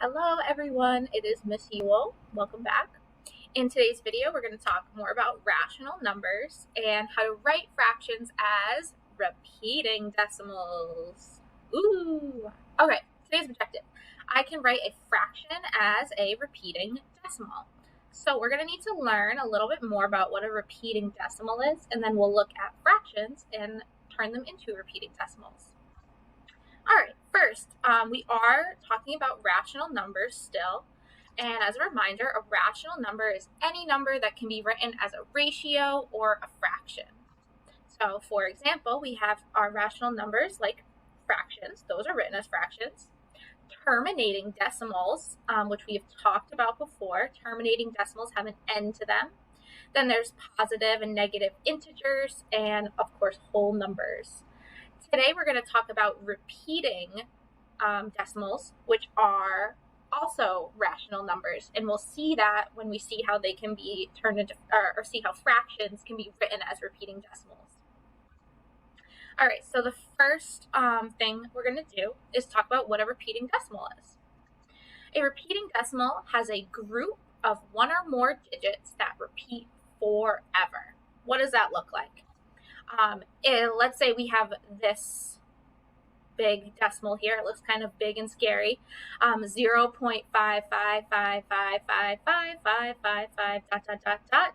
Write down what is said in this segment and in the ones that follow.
Hello everyone, it is Miss Ewell. Welcome back. In today's video, we're going to talk more about rational numbers and how to write fractions as repeating decimals. Ooh! Okay, today's objective. I can write a fraction as a repeating decimal. So we're going to need to learn a little bit more about what a repeating decimal is, and then we'll look at fractions and turn them into repeating decimals. All right, first, we are talking about rational numbers still. And as a reminder, a rational number is any number that can be written as a ratio or a fraction. So, for example, we have our rational numbers like fractions. Those are written as fractions. Terminating decimals, which we have talked about before. Terminating decimals have an end to them. Then there's positive and negative integers, and of course, whole numbers. Today we're going to talk about repeating decimals, which are also rational numbers, and we'll see that when we see how they can be turned into, or see how fractions can be written as repeating decimals. All right, so the first thing we're going to do is talk about what a repeating decimal is. A repeating decimal has a group of one or more digits that repeat forever. What does that look like? Let's say we have this big decimal here. It looks kind of big and scary. 0.555555555 ...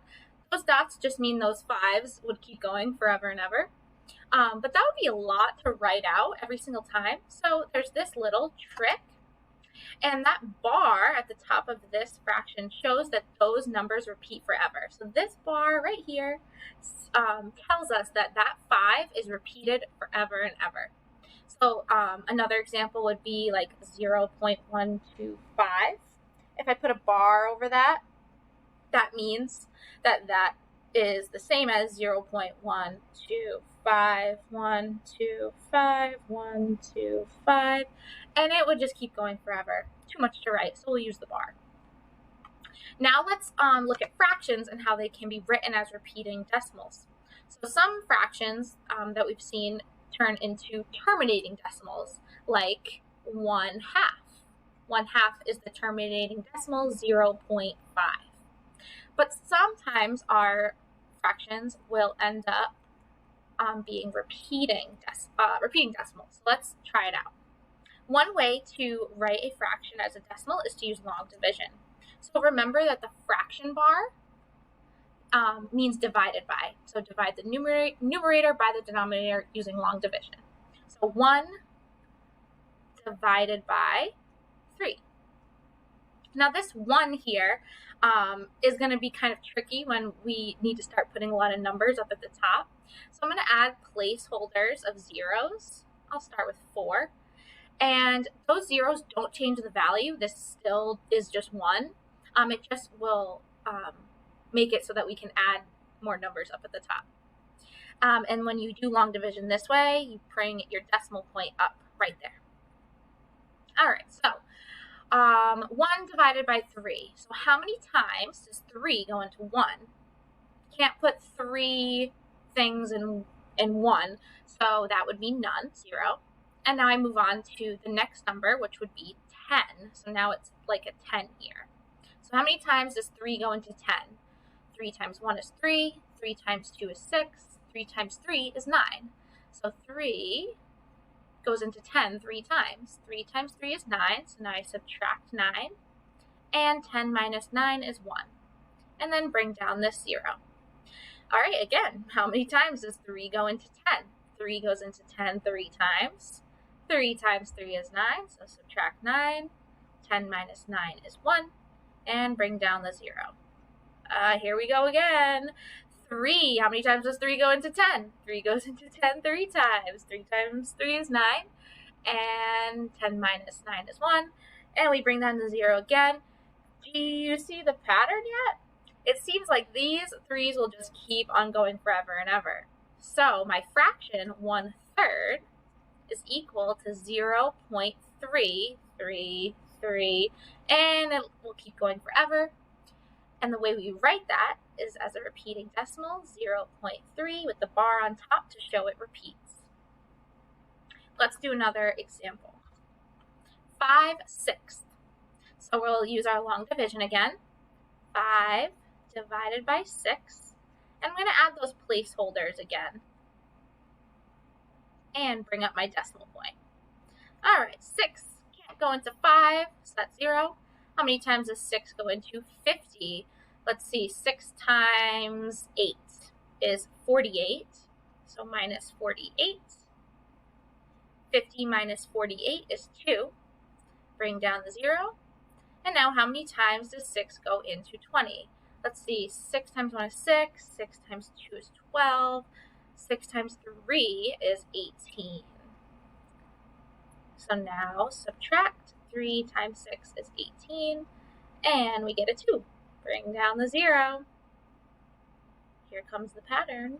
Those dots just mean those fives would keep going forever and ever. But that would be a lot to write out every single time. So there's this little trick. And that bar at the top of this fraction shows that those numbers repeat forever. So this bar right here tells us that that 5 is repeated forever and ever. So another example would be like 0.125. If I put a bar over that, that means that that is the same as 0.125, 125, 125, and it would just keep going forever. Too much to write, so we'll use the bar. Now let's look at fractions and how they can be written as repeating decimals. So some fractions that we've seen turn into terminating decimals, like 1/2. 1/2 is the terminating decimal, 0.5. But sometimes our fractions will end up being repeating decimals. So let's try it out. One way to write a fraction as a decimal is to use long division. So remember that the fraction bar means divided by. So divide the numerator by the denominator using long division. So 1 divided by 3. Now this 1 here is going to be kind of tricky when we need to start putting a lot of numbers up at the top. So I'm going to add placeholders of zeros. I'll start with 4. And those zeros don't change the value. This still is just 1. It just will make it so that we can add more numbers up at the top. And when you do long division this way, you bring your decimal point up right there. All right, so 1 divided by 3. So how many times does 3 go into 1? Can't put 3 things in 1, so that would be none, 0. And now I move on to the next number, which would be 10. So now it's like a 10 here. So how many times does 3 go into 10? 3 times 1 is 3. 3 times 2 is 6. 3 times 3 is 9. So 3 goes into 10 3 times. 3 times 3 is 9. So now I subtract 9. And 10 minus 9 is 1. And then bring down this 0. All right, again, how many times does 3 go into 10? 3 goes into 10 3 times. 3 times 3 is 9, so subtract 9. 10 minus 9 is 1, and bring down the 0. Here we go again. 3, how many times does 3 go into 10? 3 goes into 10 3 times. 3 times 3 is 9, and 10 minus 9 is 1, and we bring down the 0 again. Do you see the pattern yet? It seems like these 3's will just keep on going forever and ever. So my fraction, 1/3, is equal to 0.333, and it will keep going forever. And the way we write that is as a repeating decimal, 0.3 with the bar on top to show it repeats. Let's do another example. 5/6. So we'll use our long division again. 5 divided by 6. And I'm going to add those placeholders again. And bring up my decimal point. All right, 6 can't go into 5, so that's 0. How many times does 6 go into 50? Let's see, 6 times 8 is 48, so minus 48. 50 minus 48 is 2. Bring down the 0. And now how many times does 6 go into 20? Let's see, 6 times 1 is 6, 6 times 2 is 12, 6 times 3 is 18. So now subtract 3 times 6 is 18, and we get a 2. Bring down the 0. Here comes the pattern.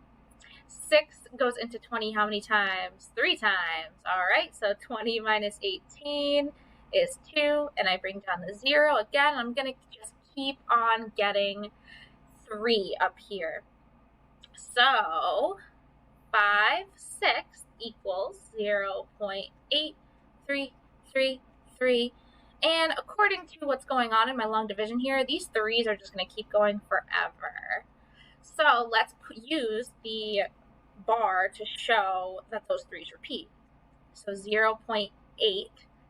6 goes into 20 how many times? 3 times. All right, so 20 minus 18 is 2, and I bring down the 0. Again, I'm going to just keep on getting 3 up here. So 5 6 equals 0.8333. And according to what's going on in my long division here, these 3's are just going to keep going forever. So let's use the bar to show that those 3's repeat. So 0.8.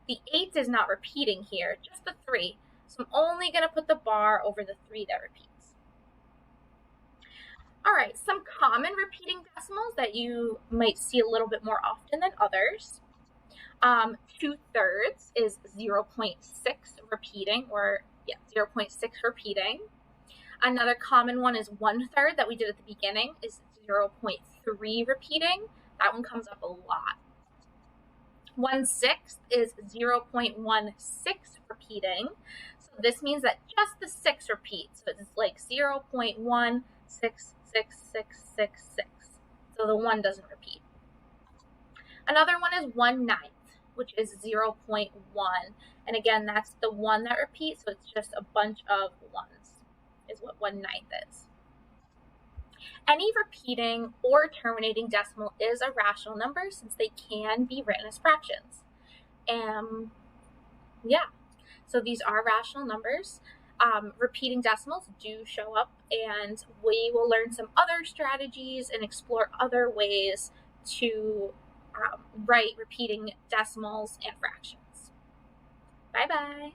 The 8 is not repeating here, just the 3. So I'm only going to put the bar over the 3 that repeats. All right, some common repeating decimals that you might see a little bit more often than others. 2/3 is 0.6 repeating, or 0.6 repeating. Another common one is 1/3 that we did at the beginning is 0.3 repeating. That one comes up a lot. 1/6 is 0.16 repeating. So this means that just the 6 repeats. So it's like 0.1666666. So the 1 doesn't repeat. Another one is 1/9, which is 0.1. And again, that's the 1 that repeats. So it's just a bunch of 1s is what 1/9 is. Any repeating or terminating decimal is a rational number since they can be written as fractions. So these are rational numbers. Repeating decimals do show up, and we will learn some other strategies and explore other ways to write repeating decimals and fractions. Bye-bye.